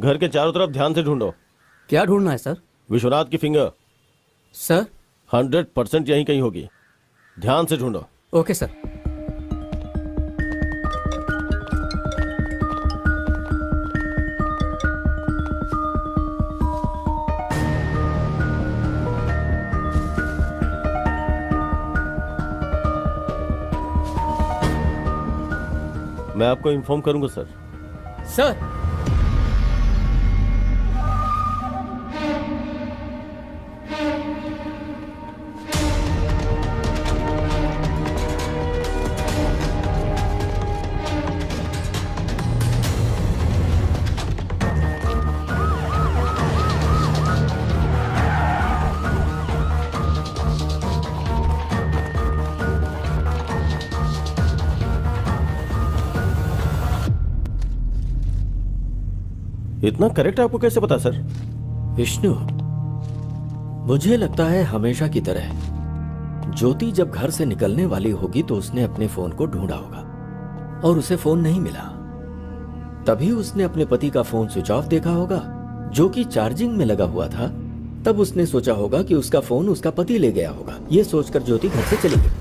घर के चारों तरफ ध्यान से ढूंढो। क्या ढूंढना है सर? विश्वनाथ की फिंगर सर 100% यहीं कहीं होगी। ध्यान से ढूंढो। Okay sir. मैं आपको इन्फॉर्म करूंगा सर। सर इतना करेक्ट आपको कैसे पता सर? विष्णु, मुझे लगता है हमेशा की तरह ज्योति जब घर से निकलने वाली होगी तो उसने अपने फोन को ढूंढा होगा और उसे फोन नहीं मिला। तभी उसने अपने पति का फोन स्विच ऑफ देखा होगा जो कि चार्जिंग में लगा हुआ था। तब उसने सोचा होगा कि उसका फोन उसका पति ले गया होगा। यह सोचकर ज्योति घर से चली गई।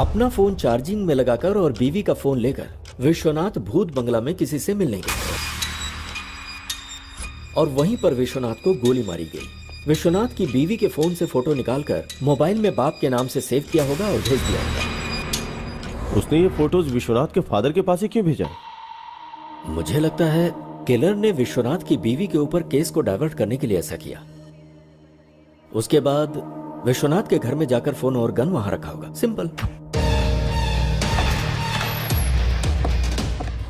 अपना फोन चार्जिंग में लगाकर और बीवी का फोन लेकर विश्वनाथ भूत बंगला में किसी से मिलने गए और वहीं पर विश्वनाथ को गोली मारी गई। विश्वनाथ की बीवी के फोन से फोटो निकालकर मोबाइल में बाप के नाम से सेव किया होगा और भेज दिया होगा। उसने ये फोटोज विश्वनाथ के फादर के पास ही क्यों भेजा? मुझे लगता है किलर ने विश्वनाथ की बीवी के ऊपर केस को डाइवर्ट करने के लिए ऐसा किया। उसके बाद विश्वनाथ के घर में जाकर फोन और गन वहां रखा होगा। सिंपल।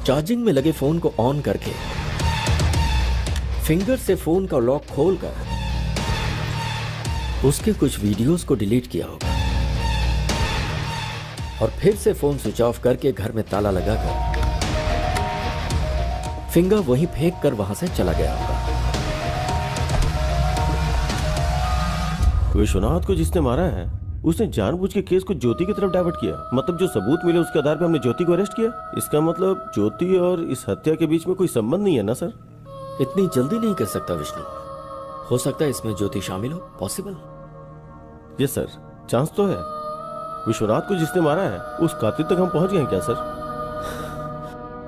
चार्जिंग में लगे फोन को ऑन करके फिंगर से फोन का लॉक खोलकर उसके कुछ वीडियोस को डिलीट किया होगा और फिर से फोन स्विच ऑफ करके घर में ताला लगाकर फिंगर वहीं फेंक कर वहां से चला गया होगा। विश्वनाथ को जिसने मारा है उसने जानबूझ के केस को ज्योति की तरफ डाइवर्ट किया। मतलब जो सबूत मिले उसके आधार पर हमने ज्योति को अरेस्ट किया। इसका मतलब ज्योति और इस हत्या के बीच में कोई संबंध नहीं है ना सर? इतनी जल्दी नहीं कर सकता विष्णु। हो सकता है इसमें ज्योति शामिल हो। पॉसिबल। यस सर, चांस तो है। विश्वनाथ को जिसने मारा है उस कातिल तक हम पहुंच गए हैं क्या सर?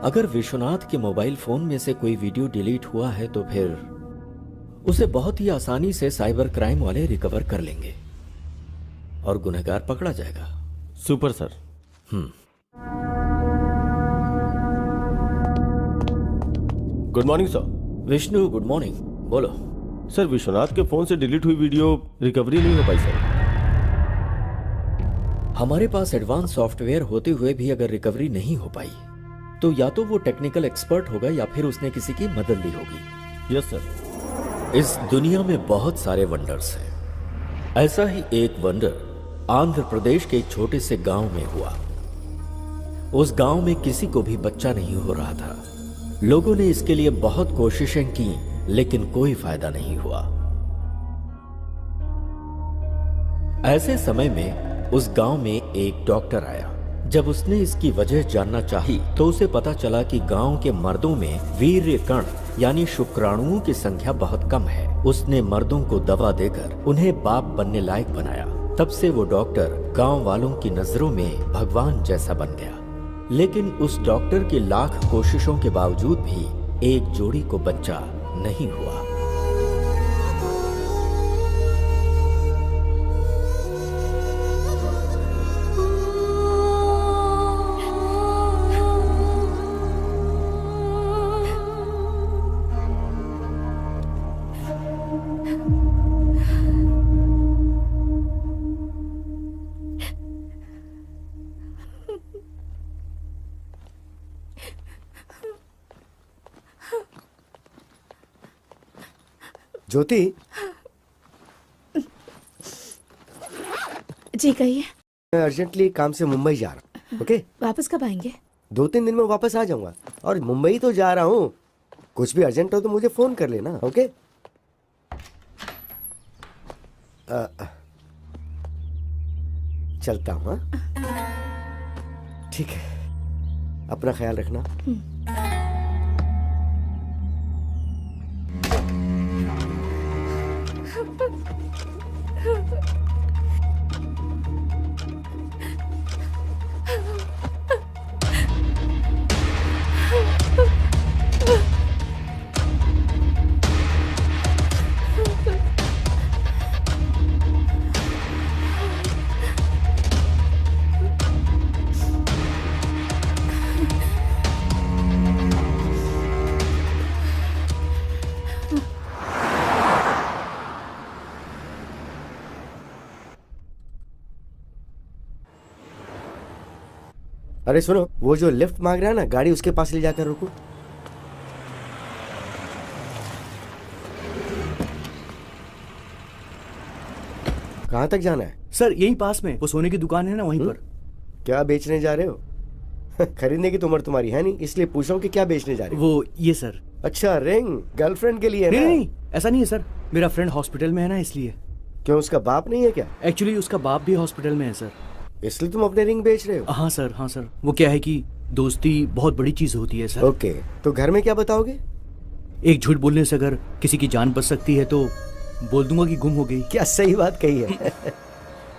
अगर विश्वनाथ के मोबाइल फोन में से कोई वीडियो डिलीट हुआ है तो फिर उसे बहुत ही आसानी से साइबर क्राइम वाले रिकवर कर लेंगे और गुनहगार पकड़ा जाएगा। Super sir. Good morning sir. Vishnu good morning. बोलो। सर विश्वनाथ के फोन से डिलीट हुई वीडियो रिकवरी नहीं हो पाई सर। हमारे पास एडवांस सॉफ्टवेयर होते हुए भी अगर रिकवरी नहीं हो पाई तो या तो वो टेक्निकल एक्सपर्ट होगा या फिर उसने किसी की मदद ली होगी। Yes sir. इस दुनिया में बहुत सारे वंडर्स हैं। ऐसा ही एक वंडर आंध्र प्रदेश के एक छोटे से गांव में हुआ। उस गांव में किसी को भी बच्चा नहीं हो रहा था। लोगों ने इसके लिए बहुत कोशिशें की लेकिन कोई फायदा नहीं हुआ। ऐसे समय में उस गांव में एक डॉक्टर आया। जब उसने इसकी वजह जानना चाही तो उसे पता चला कि गांव के मर्दों में वीर्य कण यानी शुक्राणुओं की संख्या बहुत कम है। उसने मर्दों को दवा देकर उन्हें बाप बनने लायक बनाया। तब से वो डॉक्टर गांव वालों की नजरों में भगवान जैसा बन गया। लेकिन उस डॉक्टर की लाख कोशिशों के बावजूद भी एक जोड़ी को बच्चा नहीं हुआ। ज्योति जी कहिए। मैं अर्जेंटली काम से मुंबई जा रहा हूँ। ओके, वापस कब आएंगे? 2-3 दिन में वापस आ जाऊंगा। और मुंबई तो जा रहा हूँ, कुछ भी अर्जेंट हो तो मुझे फोन कर लेना। ओके। चलता हूँ हाँ? ठीक है, अपना ख्याल रखना। अरे सुनो, वो जो लिफ्ट मांग रहा है ना, गाड़ी उसके पास ले जाकर रुको। कहाँ तक जाना है? सर यहीं पास में वो सोने की दुकान है ना, वहीं पर। क्या बेचने जा रहे हो? खरीदने की तो उम्र तुम्हारी है नहीं, इसलिए पूछ रहा हूँ कि क्या बेचने जा रहे हो। वो ये सर। अच्छा, रिंग गर्लफ्रेंड के लिए है नहीं ना? नहीं, ऐसा नहीं है सर, मेरा फ्रेंड हॉस्पिटल में है ना, इसलिए। क्यों, उसका बाप नहीं है क्या? एक्चुअली उसका बाप भी हॉस्पिटल में है सर। इसलिए तुम अपने रिंग बेच रहे हो? हाँ सर, हाँ सर। वो क्या है कि दोस्ती बहुत बड़ी चीज होती है सर। ओके, तो घर में क्या बताओगे? एक झूठ बोलने से अगर किसी की जान बच सकती है तो बोल दूंगा कि गुम हो गई। क्या सही बात कही है।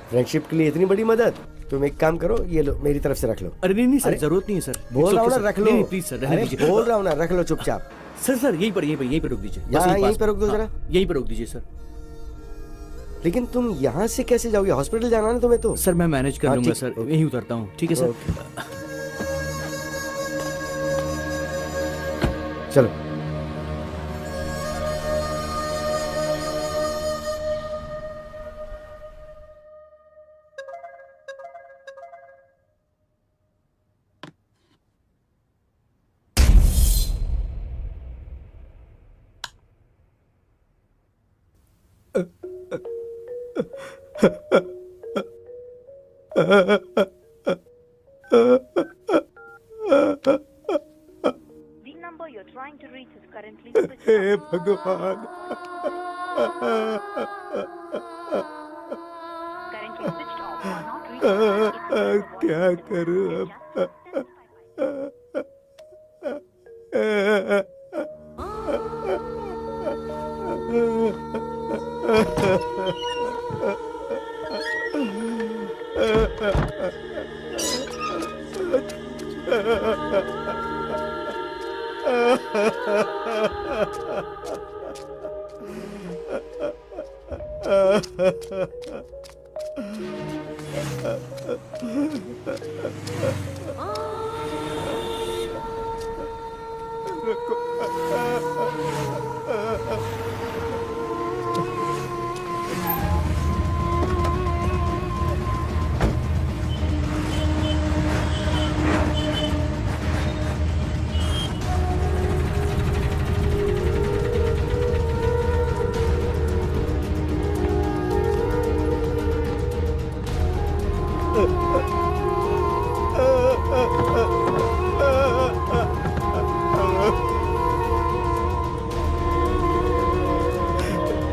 फ्रेंडशिप के लिए इतनी बड़ी मदद। तुम एक काम करो, ये लो, मेरी तरफ से रख लो। अरे नहीं नहीं सर, अरे, जरूरत नहीं है सर। बोल रहा हूँ ना, रख लो। नहीं प्लीज सर, रहने अरे, दीजिए। बोल रहा हूँ ना, रख लो चुपचाप। सर सर यहीं पर रोक दीजिए। बस यहाँ यहीं पास पे रोक दो हाँ, जरा। यहीं पर रोक दीजिए सर। लेकिन तुम यहाँ से कैसे जाओगे? हॉस्पिटल जाना ना तुम्हें तो। सर मैं मैनेज कर हाँ, लूंगा ठीक, सर, ओके। यहीं उतरता हूँ। ठीक है सर। चलो। The number you're trying to reach is currently switched hey off. भगवान। Currently switched off or not reachable. क्या करूं अब?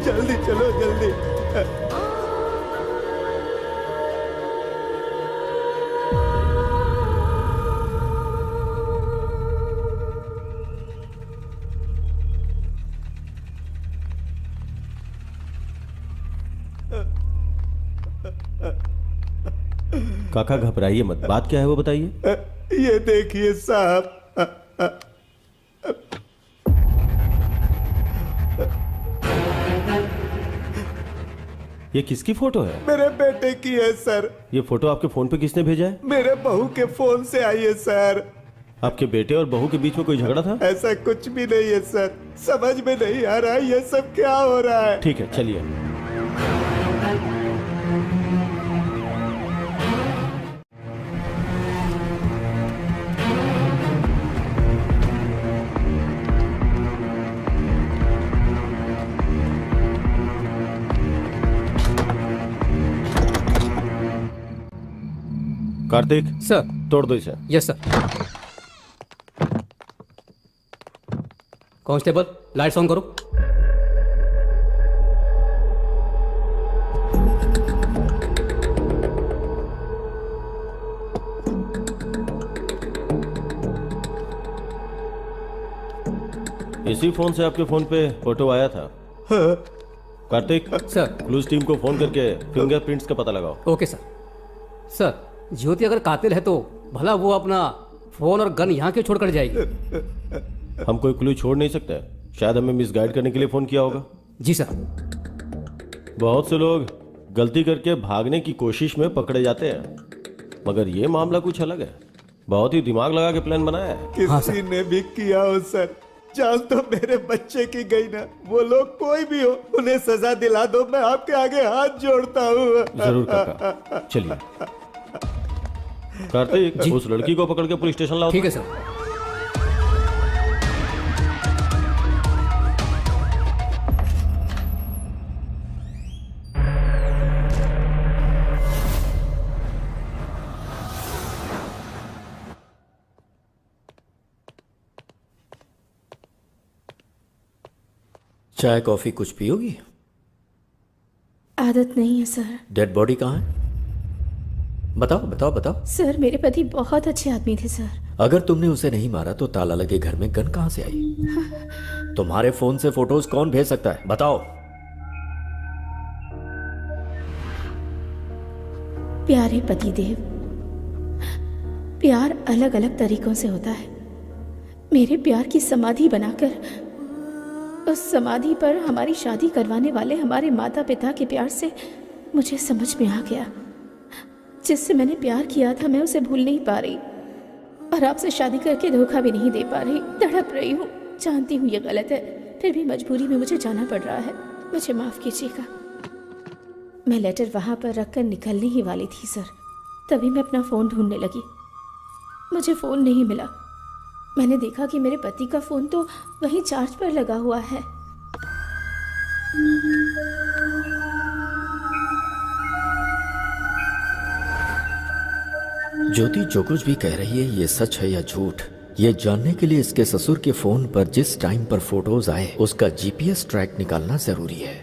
जल्दी चलो, जल्दी। काका घबराइए मत, बात क्या है वो बताइए। ये देखिए साहब, ये किसकी फोटो है? मेरे बेटे की है सर। ये फोटो आपके फोन पे किसने भेजा है? मेरे बहू के फोन से आई है सर। आपके बेटे और बहू के बीच में कोई झगड़ा था? ऐसा कुछ भी नहीं है सर, समझ में नहीं आ रहा ये सब क्या हो रहा है। ठीक है, चलिए। कार्तिक, सर। तोड़ दो इसे। Yes sir. Constable, lights on करो। इसी फोन से आपके फोन पे फोटो आया था। कार्तिक, सर। क्लूज टीम को फोन करके फिंगरप्रिंट्स का पता लगाओ। Okay sir. सर, ज्योति अगर कातिल है तो भला वो अपना फोन और गन यहाँ क्यों छोड़कर जाएगी? हम कोई क्लू छोड़ नहीं सकते। शायद हमें मिसगाइड करने के लिए फोन किया होगा। जी सर। बहुत से लोग गलती करके भागने की कोशिश में पकड़े जाते हैं, मगर ये मामला कुछ अलग है। बहुत ही दिमाग लगा के प्लान बनाया है। हाँ, किसी ने भी किया हो सर, जान तो मेरे बच्चे की गई ना। वो लोग कोई भी हो, उन्हें सजा दिला दो, मैं आपके आगे हाथ जोड़ता हूँ। जरूर काका, चलिए। कार्तिक, उस लड़की को पकड़ के पुलिस स्टेशन लाओ। ठीक है सर। चाय कॉफी कुछ पियोगी? आदत नहीं है सर। डेड बॉडी कहाँ है? बताओ बताओ बताओ। सर, मेरे पति बहुत अच्छे आदमी थे सर। अगर तुमने उसे नहीं मारा तो ताला लगे घर में गन कहां से आई? तुम्हारे फोन से फोटोज कौन भेज सकता है? बताओ। प्यारे पतिदेव, प्यार अलग अलग तरीकों से होता है। मेरे प्यार की समाधि बनाकर उस समाधि पर हमारी शादी करवाने वाले हमारे माता पिता के प्यार से मुझे समझ में आ गया, जिससे मैंने प्यार किया था मैं उसे भूल नहीं पा रही, और आपसे शादी करके धोखा भी नहीं दे पा रही। तड़प रही हूँ। जानती हूँ ये गलत है, फिर भी मजबूरी में मुझे जाना पड़ रहा है। मुझे माफ कीजिएगा। मैं लेटर वहाँ पर रखकर निकलने ही वाली थी सर, तभी मैं अपना फ़ोन ढूंढने लगी। मुझे फ़ोन नहीं मिला। मैंने देखा कि मेरे पति का फ़ोन तो वहीं चार्ज पर लगा हुआ है। ज्योति जो कुछ भी कह रही है ये सच है या झूठ, ये जानने के लिए इसके ससुर के फोन पर जिस टाइम पर फोटोज आए उसका जीपीएस ट्रैक निकालना जरूरी है।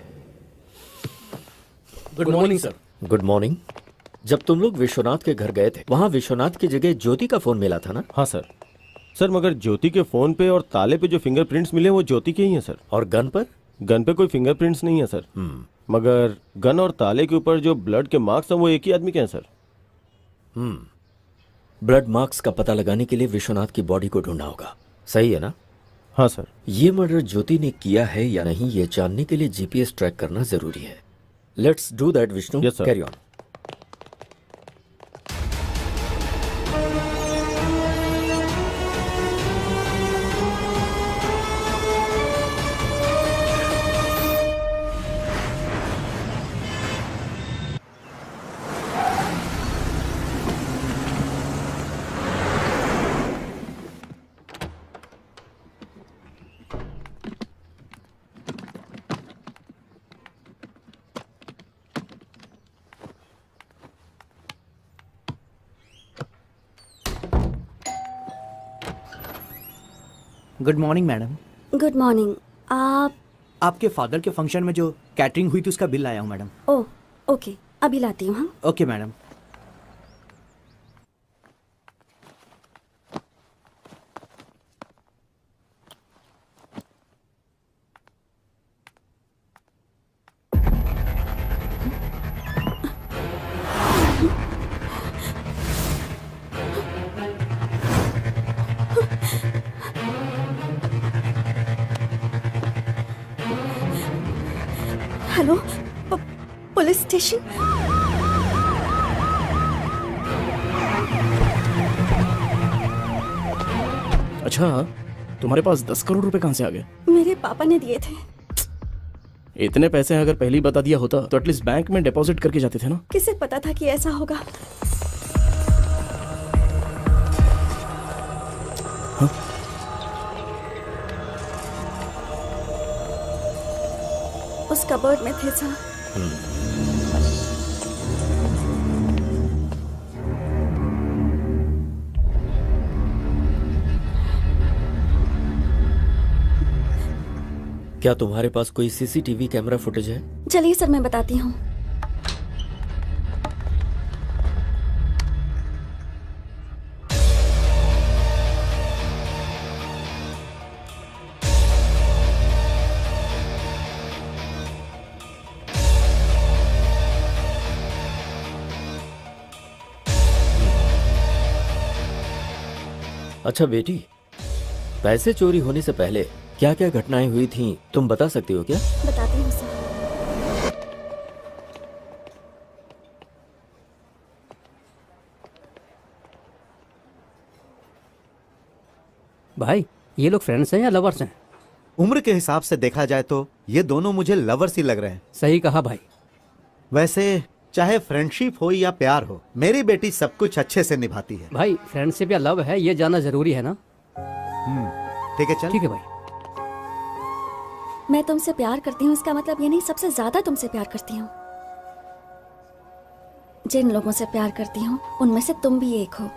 Good morning sir. Good morning. जब तुम लोग विश्वनाथ के घर गए थे, वहां विश्वनाथ की जगह ज्योति का फोन मिला था ना? हाँ सर। सर, मगर ज्योति के फोन पे और ताले पे जो फिंगरप्रिंट्स मिले वो ज्योति के ही हैं सर। और गन पर? गन पे कोई फिंगरप्रिंट्स नहीं है सर। मगर गन और ताले के ऊपर जो ब्लड के मार्क्स हैं वो एक ही आदमी के हैं सर। ब्लड मार्क्स का पता लगाने के लिए विश्वनाथ की बॉडी को ढूंढना होगा, सही है ना? हाँ सर। ये मर्डर ज्योति ने किया है या नहीं ये जानने के लिए जीपीएस ट्रैक करना जरूरी है। Let's do that Vishnu. Yes, sir. Carry on. Good morning madam. Good morning. आप? आपके फादर के फंक्शन में जो कैटरिंग हुई थी उसका बिल लाया हूँ मैडम। ओह ओके, अभी लाती हूँ। हाँ okay madam. Hello, police station? अच्छा, तुम्हारे पास 10 करोड़ रुपए कहाँ से आ गए? मेरे पापा ने दिए थे। इतने पैसे अगर पहले ही बता दिया होता तो एटलीस्ट बैंक में डिपॉजिट करके जाते थे ना। किसे पता था कि ऐसा होगा? हाँ? उस कबर्ड में थे सर। क्या तुम्हारे पास कोई सीसीटीवी कैमरा फुटेज है? चलिए सर, मैं बताती हूँ। अच्छा बेटी, पैसे चोरी होने से पहले क्या क्या घटनाएं हुई थीं तुम बता सकती हो क्या? बताती हूँ सर। भाई ये लोग फ्रेंड्स हैं या लवर्स हैं? उम्र के हिसाब से देखा जाए तो ये दोनों मुझे लवर्स ही लग रहे हैं। सही कहा भाई। वैसे चाहे फ्रेंडशिप हो या प्यार हो, मेरी बेटी सब कुछ अच्छे से निभाती है। भाई फ्रेंडशिप या लव है ये जानना जरूरी है ना? ठीक है, चल। ठीक है भाई। मैं तुमसे प्यार करती हूँ इसका मतलब ये नहीं सबसे ज्यादा तुमसे प्यार करती हूँ। जिन लोगों से प्यार करती हूँ उनमें से तुम भी एक हो।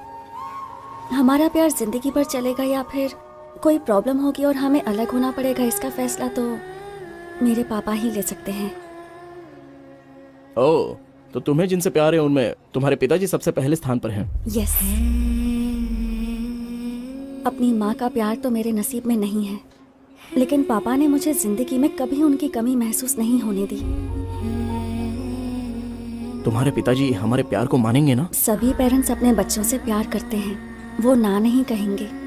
हमारा प्यार जिंदगी भर चलेगा या फिर कोई प्रॉब्लम होगी और हमें अलग होना पड़ेगा, इसका फैसला तो मेरे पापा ही ले सकते हैं। ओह, तो तुम्हें जिनसे प्यार है उनमें तुम्हारे पिताजी सबसे पहले स्थान पर हैं। यस। अपनी माँ का प्यार तो मेरे नसीब में नहीं है, लेकिन पापा ने मुझे जिंदगी में कभी उनकी कमी महसूस नहीं होने दी। तुम्हारे पिताजी हमारे प्यार को मानेंगे ना? सभी पेरेंट्स अपने बच्चों से प्यार करते हैं, वो ना नहीं कहेंगे।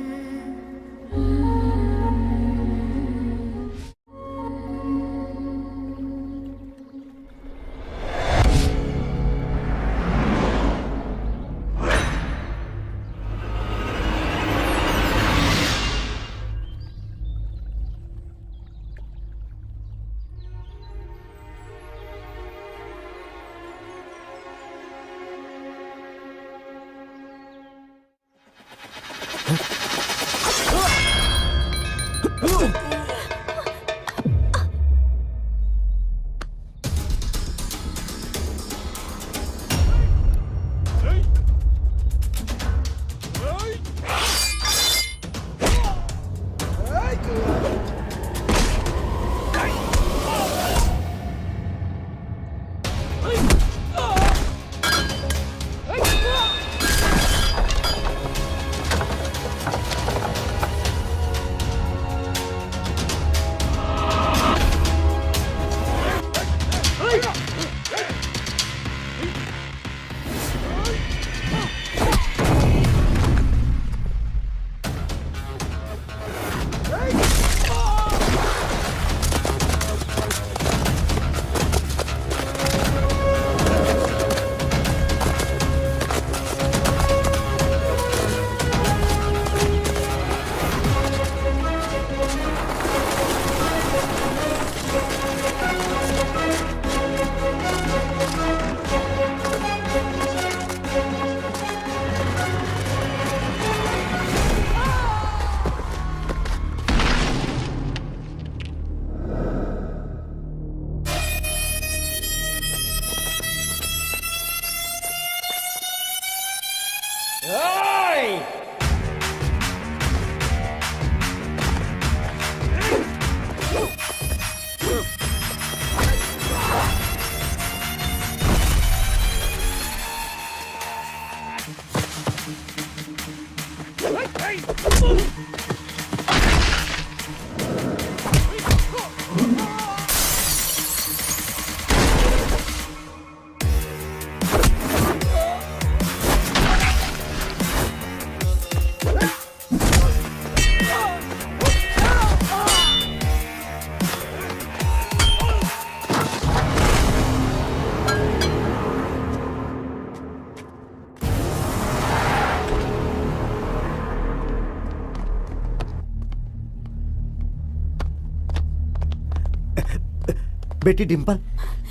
बेटी डिम्पल,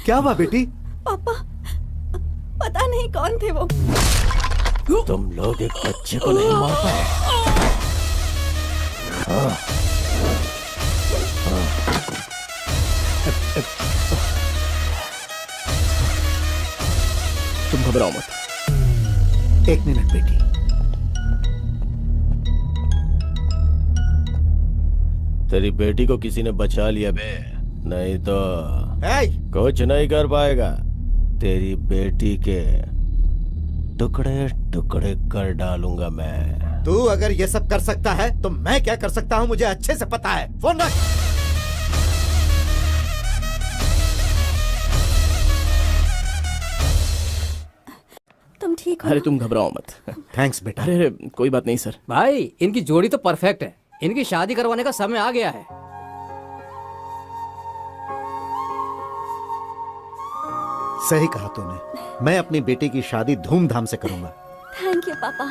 क्या हुआ बेटी? पापा, पता नहीं कौन थे वो। तुम लोग एक बच्चे को नहीं मार पाए। तुम घबराओ मत। एक मिनट बेटी। तेरी बेटी को किसी ने बचा लिया बे, नहीं तो कुछ नहीं कर पाएगा। तेरी बेटी के टुकड़े टुकड़े कर डालूंगा मैं। तू अगर ये सब कर सकता है तो मैं क्या कर सकता हूँ मुझे अच्छे से पता है। फोन रख। तुम ठीक हो अरे ना? तुम घबराओ मत। थैंक्स बेटा। अरे अरे कोई बात नहीं सर। भाई इनकी जोड़ी तो परफेक्ट है, इनकी शादी करवाने का समय आ गया है। सही कहा तूने, मैं अपनी बेटी की शादी धूमधाम से करूंगा। थैंक यू पापा।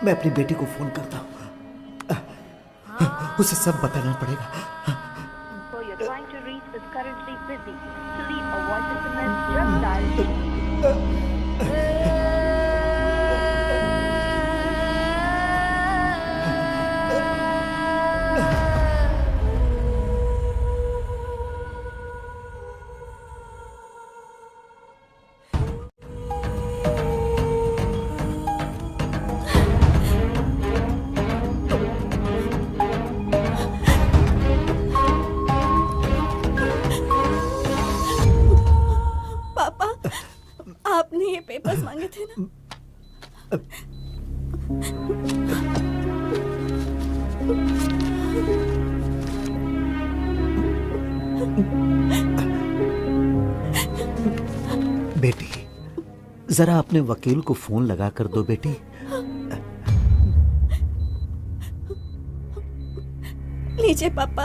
मैं अपनी बेटी को फोन करता हूँ, उसे सब बताना पड़ेगा। Number you're trying to reach is currently busy. To leave a voice SMS, just dial पापा, आपने ये पेपर्स मांगे थे ना? बेटी, जरा अपने वकील को फोन लगा कर दो बेटी। लीजिए पापा।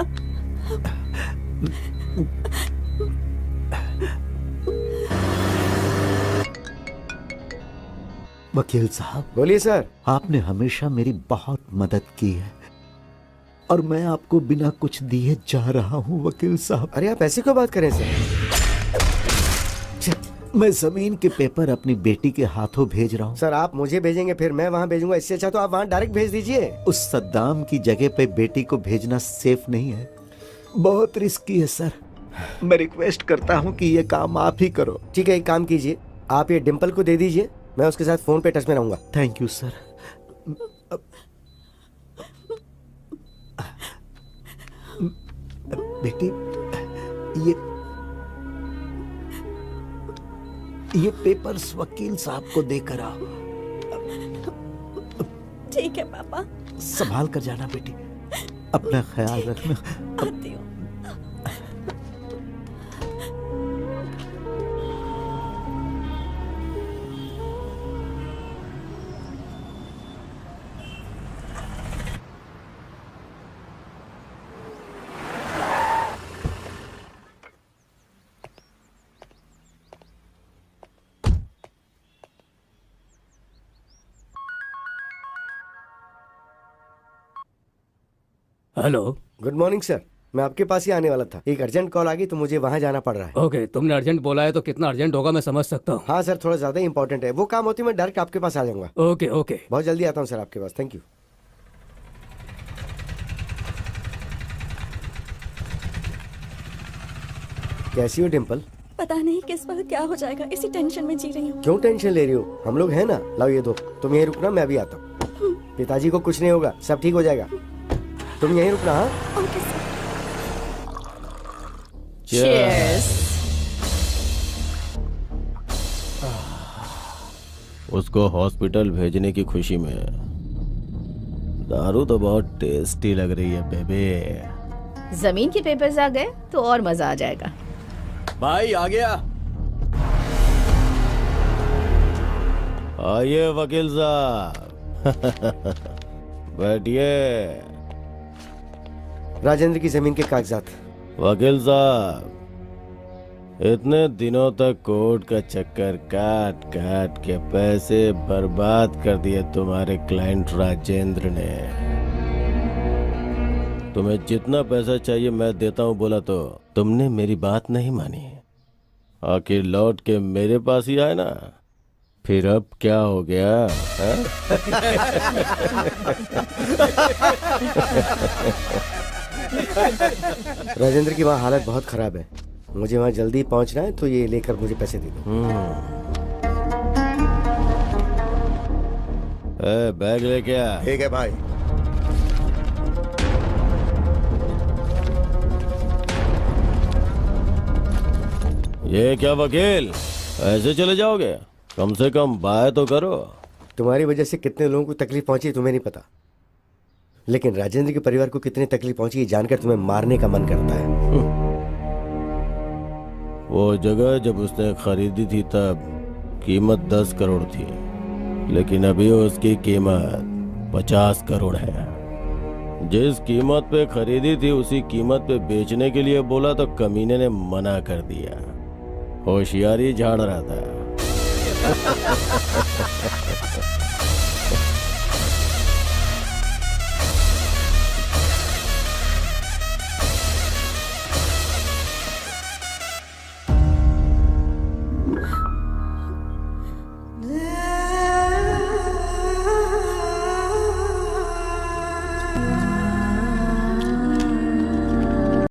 वकील साहब। बोलिए सर। आपने हमेशा मेरी बहुत मदद की है और मैं आपको बिना कुछ दिए जा रहा हूं वकील साहब। अरे आप ऐसी क्यों बात करें सर? मैं जमीन के पेपर अपनी बेटी के हाथों भेज रहा हूं। सर आप मुझे भेजेंगे फिर मैं वहां भेजूंगा, इससे अच्छा तो आप वहां डायरेक्ट भेज दीजिए। उस सद्दाम की जगह पे बेटी को भेजना सेफ नहीं है, बहुत रिस्की है सर। मैं रिक्वेस्ट करता हूँ कि ये काम आप ही करो। ठीक है, एक काम कीजिए, आप ये डिम्पल को दे दीजिए, मैं उसके साथ फोन पे टच में रहूंगा। Thank you sir. बेटी, ये पेपर्स वकील साहब को देकर आओ। ठीक है पापा। संभाल कर जाना बेटी, अपना ख्याल रखना। आती हूँ। हेलो। गुड मॉर्निंग सर, मैं आपके पास ही आने वाला था। एक अर्जेंट कॉल आ गई तो मुझे वहाँ जाना पड़ रहा है। ओके, तुमने अर्जेंट बोला है तो कितना अर्जेंट होगा मैं समझ सकता हूँ। हाँ सर, थोड़ा ज्यादा इंपॉर्टेंट है। वो काम होती मैं डायरेक्ट आपके पास आ जाऊंगा। Okay okay. बहुत जल्दी आता हूँ सर आपके पास। Thank you. कैसी हो डिम्पल? पता नहीं किस वक्त क्या हो जाएगा, इसी टेंशन में जी रही हूँ। क्यों टेंशन ले रही हो? हम लोग हैं ना। लाओ ये दो, तुम यहीं रुकना, मैं अभी आता हूँ। पिताजी को कुछ नहीं होगा, सब ठीक हो जाएगा। तुम यहीं रुकना। हाँ, ओके सर। Cheers. उसको हॉस्पिटल भेजने की खुशी में दारू तो बहुत टेस्टी लग रही है बेबे। जमीन के पेपर्स आ गए तो और मजा आ जाएगा। भाई आ गया। आइए वकील साहब। बैठिए। राजेंद्र की जमीन के कागजात। वकील साहब, इतने दिनों तक कोर्ट का चक्कर काट काट के पैसे बर्बाद कर दिए तुम्हारे क्लाइंट राजेंद्र ने। तुम्हें जितना पैसा चाहिए मैं देता हूँ बोला तो तुमने मेरी बात नहीं मानी। आखिर लौट के मेरे पास ही आए ना। फिर अब क्या हो गया? राजेंद्र की वहाँ हालत बहुत खराब है, मुझे वहाँ जल्दी पहुँचना है, तो ये लेकर मुझे पैसे दे दो। बैग लेके आ। ठीक है भाई। ये क्या वकील, ऐसे चले जाओगे? कम से कम बाय तो करो। तुम्हारी वजह से कितने लोगों को तकलीफ पहुंची तुम्हें नहीं पता, लेकिन राजेंद्र के परिवार को कितनी तकलीफ पहुंची ये जानकर तुम्हें मारने का मन करता है। वो जगह जब उसने खरीदी थी तब कीमत 10 करोड़ थी, लेकिन अभी उसकी कीमत 50 करोड़ है। जिस कीमत पे खरीदी थी उसी कीमत पे बेचने के लिए बोला तो कमीने ने मना कर दिया। होशियारी झाड़ रहा था।